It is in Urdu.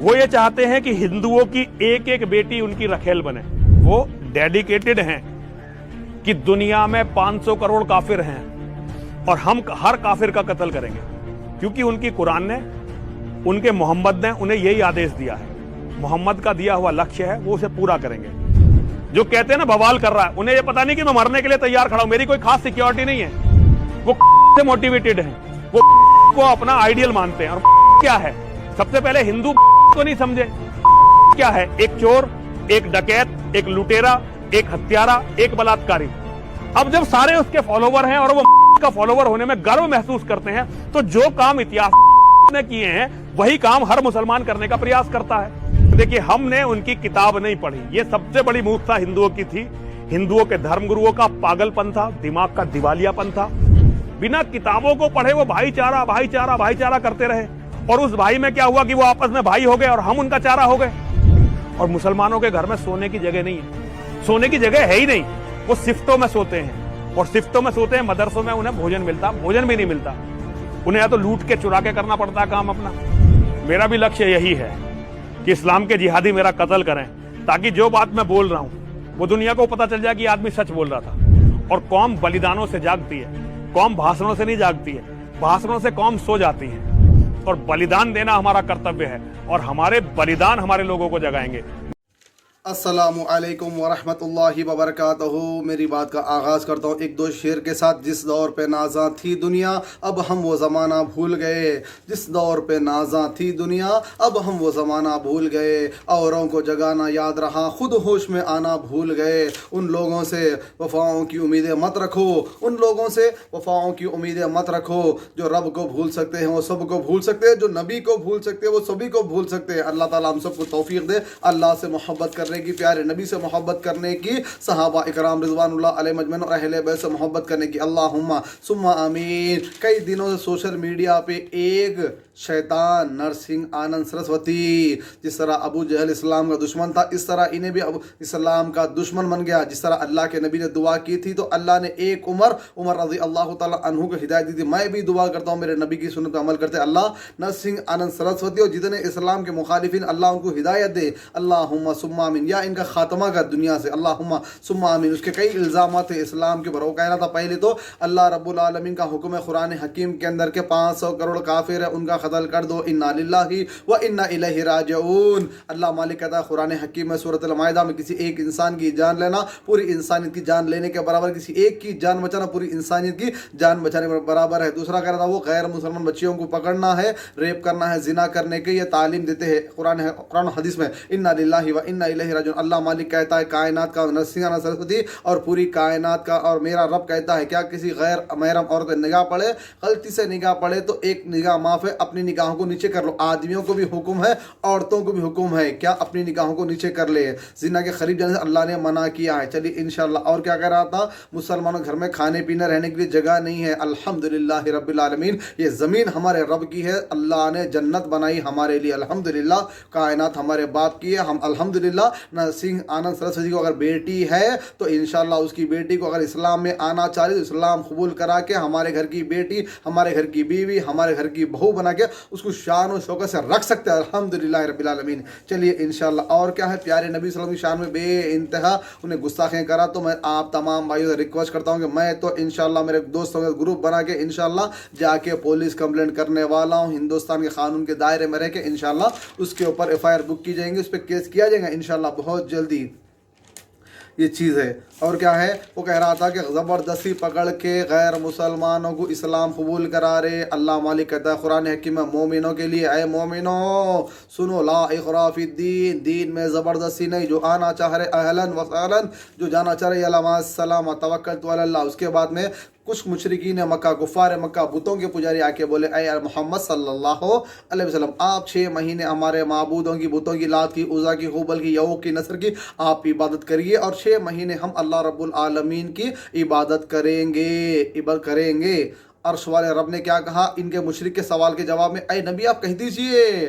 وہ یہ چاہتے ہیں کہ ہندوؤں کی ایک ایک بیٹی ان کی رکھیل بنے. وہ ڈیڈیکیٹڈ ہیں کہ دنیا میں 500 کروڑ کافر ہیں اور ہم ہر کافر کا قتل کریں گے, کیونکہ ان کی قرآن نے, ان کے محمد نے انہیں یہی آدیش دیا ہے. محمد کا دیا ہوا لکشیہ ہے, وہ اسے پورا کریں گے. جو کہتے ہیں نا بوال کر رہا ہے, انہیں یہ پتا نہیں کہ میں مرنے کے لیے تیار کھڑا ہوں, میری کوئی خاص سیکیورٹی نہیں ہے. وہ سے موٹیویٹڈ ہیں, وہ کو اپنا آئیڈیل مانتے ہیں. اور کیا ہے, سب سے پہلے ہندو کو نہیں سمجھے کیا ہے, ایک چور, ایک ڈکیت, ایک لٹیرا, ایک ہتھیارا, ایک بلاತ್ಕಾری. اب جب سارے اس کے فالوور ہیں اور وہ کا فالوور ہونے میں گرو محسوس کرتے ہیں, تو جو کام اتہاس نے کیے ہیں وہی کام ہر مسلمان کرنے کا پریاس کرتا ہے. دیکھیے, ہم نے ان کی کتاب نہیں پڑھی, یہ سب سے بڑی موسا ہندوؤں کی تھی. ہندوؤں کے دھرم گروؤں کا پاگل پن تھا, دماغ کا دیوالیہ پن تھا. بنا کتابوں کو پڑھے وہ بھائی چارہ بھائی چارہ بھائی چارہ کرتے رہے, اور اس بھائی میں کیا ہوا کہ وہ آپس میں بھائی ہو گئے اور ہم ان کا چارہ ہو گئے. اور مسلمانوں کے گھر میں سونے کی جگہ نہیں ہے, سونے کی جگہ ہے ہی نہیں. وہ صفتوں میں سوتے ہیں, اور صفتوں میں سوتے ہیں. مدرسوں میں انہیں بھوجن ملتا, بھوجن بھی نہیں ملتا. انہیں یا تو لوٹ کے چرا کے کرنا پڑتا ہے کام اپنا. میرا بھی لکشیہ یہی ہے کہ اسلام کے جہادی میرا قتل کریں, تاکہ جو بات میں بول رہا ہوں وہ دنیا کو پتہ چل جائے کہ یہ آدمی سچ بول رہا تھا. اور قوم بلیدانوں سے جاگتی ہے, قوم بھاشنوں سے نہیں جاگتی ہے. بھاشنوں سے قوم سو جاتی ہے, اور بلیدان دینا ہمارا کرتویہ ہے, اور ہمارے بلیدان ہمارے لوگوں کو جگائیں گے. السلام علیکم ورحمۃ اللہ وبرکاتہ. میری بات کا آغاز کرتا ہوں ایک دو شعر کے ساتھ. جس دور پہ نازاں تھی دنیا اب ہم وہ زمانہ بھول گئے. جس دور پہ نازاں تھی دنیا اب ہم وہ زمانہ بھول گئے. اوروں کو جگانا یاد رہا, خود ہوش میں آنا بھول گئے. ان لوگوں سے وفاؤں کی امیدیں مت رکھو, ان لوگوں سے وفاؤں کی امیدیں مت رکھو. جو رب کو بھول سکتے ہیں وہ سب کو بھول سکتے ہیں, جو نبی کو بھول سکتے ہیں وہ سبھی کو بھول سکتے ہیں. اللہ تعالیٰ ہم سب کو توفیق دے اللہ سے محبت کرنے کی, پیارے نبی سے محبت کرنے کی, صحابہ اکرام رضوان اللہ علیہ مجمعین اور اہل بیت سے محبت کرنے کی. اللہم ثم آمین. کئی دنوں سے سوشل میڈیا پہ ایک شیطان نرسنگھ آنند سرسوتی, جس طرح ابو جہل اسلام کا دشمن تھا, اس طرح انہیں بھی اسلام کا دشمن بن گیا. جس طرح اللہ کے نبی نے دعا کی تھی تو اللہ نے ایک عمر رضی اللہ تعالیٰ عنہ کو ہدایت دی تھی. میں بھی دعا کرتا ہوں میرے نبی کی سنت پہ عمل کرتے اللہ نرسنگھ آنند سرسوتی اور جتنے اسلام کے مخالفین اللہ ان کو ہدایت دے. اللہم ثم آمین. یا ان کا خاتمہ کر دنیا سے, اللہم ثم آمین. اس کے کئی الزامات تھے اسلام کے اوپر. وہ کہنا تھا پہلے تو اللہ رب العالمین کا حکم ہے قرآن حکیم کے اندر کہ 500 کروڑ کافر ہے, ان کا قتل کر دو. انا للہ و انا الیہ راجعون. اللہ مالک کہتا ہے قرآن حکیم میں سورۃ المائدہ میں کسی ایک انسان کی جان لینا پوری انسانیت کی جان لینے کے برابر, کسی ایک کی جان بچانا پوری انسانیت کی جان بچانے کے برابر ہے. دوسرا کہہ رہا تھا وہ غیر مسلمان بچیوں کو پکڑنا ہے, ریپ کرنا ہے, زنا کرنے کے یہ تعلیم دیتے ہیں قرآن حدیث میں. انا للہ و انا الیہ راجعون. اللہ مالک کہتا ہے کائنات کا نرسنگھ آنند سرسوتی اور پوری کائنات کا, اور میرا رب کہتا ہے کیا کسی غیر محرم عورت پہ نگاہ پڑے, غلطی سے نگاہ پڑے تو ایک نگاہ معاف ہے, اپنی نگاہوں کو نیچے کر لو. آدمیوں کو بھی حکم ہے, عورتوں کو بھی حکم ہے, کیا اپنی نگاہوں کو نیچے کر لے. زنا کے قریب جانے سے اللہ نے منع کیا ہے. چلیے انشاءاللہ. اور کیا کہہ رہا تھا, مسلمانوں گھر میں کھانے پینے رہنے کے لیے جگہ نہیں ہے. الحمدللہ رب العالمین. یہ زمین ہمارے رب کی ہے, اللہ نے جنت بنائی ہمارے لیے. الحمدللہ. کائنات ہمارے باپ کی ہے, ہم الحمدللہ. نرسنگھ آنند سرسوتی کو اگر بیٹی ہے تو انشاءاللہ اس کی بیٹی کو اگر اسلام میں آنا چاہے تو اسلام قبول کرا کے ہمارے گھر کی بیٹی, ہمارے گھر کی بیوی, ہمارے گھر کی بہو بنا کے اس کو شان و شوکت سے رکھ سکتے ہیں. الحمدللہ رب العالمین. چلیے انشاءاللہ. اور کیا ہے, پیارے نبی صلی اللہ علیہ وسلم کی شان میں بے انتہا انہیں گستاخیاں کرا. تو میں آپ تمام بھائیوں سے ریکویسٹ کرتا ہوں کہ میں تو انشاءاللہ میرے دوستوں کے گروپ بنا کے انشاءاللہ جا کے پولیس کمپلینٹ کرنے والا ہوں. ہندوستان کے قانون کے دائرے میں رہ کے انشاءاللہ اس کے اوپر ایف آئی آر بک کی جائیں گی, اس پہ کیس کیا جائے گا انشاءاللہ بہت جلدی. یہ چیز ہے. اور کیا ہے, وہ کہہ رہا تھا کہ زبردستی پکڑ کے غیر مسلمانوں کو اسلام قبول کرا رہے. اللہ مالک کہتا ہے قرآن حکیم میں مومنوں کے لیے, اے مومنوں سنو, لا اکراہ فی الدین. دین میں زبردستی نہیں. جو آنا چاہ رہے اہلاً وسہلاً, جو جانا چاہ رہے علامہ السلام توکلت علی اللہ. اس کے بعد میں کچھ مشرکین مکہ, کفار مکہ, بتوں کے پجاری آ کے بولے اے محمد صلی اللہ علیہ وسلم, آپ 6 مہینے ہمارے معبودوں کی, بتوں کی, لات کی, عزا کی, حبل کی, یعوق کی, نصر کی آپ عبادت کریے, اور 6 مہینے ہم اللہ رب العالمین کی عبادت کریں گے. عرش والے رب نے کیا کہا ان کے مشرک کے سوال کے جواب میں, اے نبی آپ کہہ دیجئے